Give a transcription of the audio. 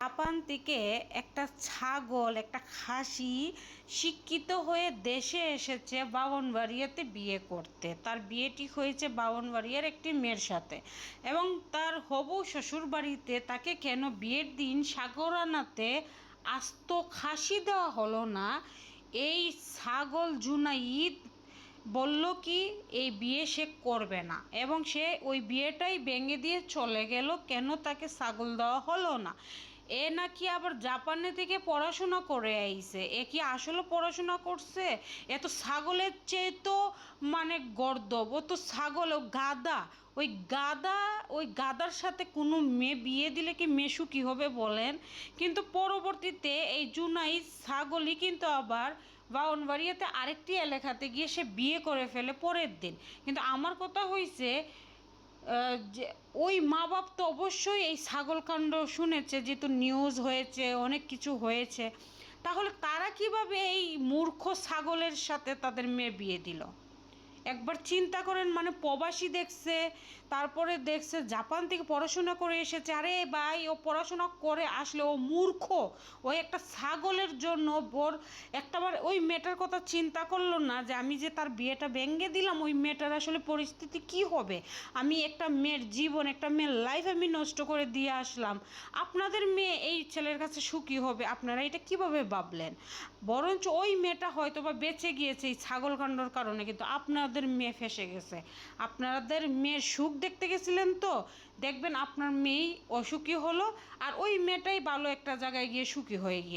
Japan থেকে একটা ছাগল, একটা খাসি শিক্ষিত হয়ে দেশে এসেছে বামনবাড়িয়াতে বিয়ে করতে। তার বিয়ে ঠিক হয়েছে বামনবাড়িয়ার একটি মেয়ের সাথে, এবং তার হবু শ্বশুর বাড়িতে তাকে কেন বিয়ের দিন সাগরানাতে আস্ত খাসি দেওয়া হলো না। এই ছাগল জুনাইদ বলল কি এই বিয়ে সে করবে না, এবং সে ওই বিয়েটাই ভেঙে দিয়ে চলে গেল। কেন তাকে ছাগল দেওয়া হলো না? এ নাকি আবার জাপানে থেকে পড়াশোনা করে আইছে। এ কি আসলে পড়াশোনা করছে? এ তো ছাগলের চেয়ে তো মানে গর্দব। ও তো ছাগল, ও গাদা। ওই গাদার সাথে কোনো মেয়ে বিয়ে দিলে কি মেয়ে সুখী হবে বলেন? কিন্তু পরবর্তীতে এই জুনাইদ ছাগলই কিন্তু আবার বাউনবাড়িয়াতে আরেকটি এলাকাতে গিয়ে সে বিয়ে করে ফেলে পরের দিন। কিন্তু আমার কথা হয়েছে যে ওই মা বাপ তো অবশ্যই এই ছাগলকাণ্ড শুনেছে, যেহেতু নিউজ হয়েছে, অনেক কিছু হয়েছে। তাহলে তারা কিভাবে এই মূর্খ ছাগলের সাথে তাদের মেয়ে বিয়ে দিল? একবার চিন্তা করেন। মানে প্রবাসী দেখছে, তারপরে দেখছে জাপান থেকে পড়াশোনা করে এসেছে। আরে ভাই, ও পড়াশোনা করে আসলে ও মূর্খ। ও একটা ছাগলের জন্য ওর একটাবার ওই মেয়েটার কথা চিন্তা করলো না যে আমি যে তার বিয়েটা ভেঙে দিলাম, ওই মেয়েটার আসলে পরিস্থিতি কি হবে। আমি একটা মেয়ের জীবন, একটা মেয়ের লাইফ আমি নষ্ট করে দিয়ে আসলাম। আপনাদের মেয়ে এই ছেলের কাছে সুখী হবে, আপনারা এটা কিভাবে ভাবলেন? বরঞ্চ ওই মেয়েটা হয়তো বা বেঁচে গিয়েছে এই ছাগলকাণ্ডর কারণে, কিন্তু আপনাদের মেয়ে ফেঁসে গেছে। আপনাদের মেয়ের সুখ দেখতে গেছিলেন, তো দেখবেন আপনার মেয়েই অসুখী হলো, আর ওই মেয়েটাই ভালো একটা জায়গায় গিয়ে সুখী হয়ে গিয়েছে।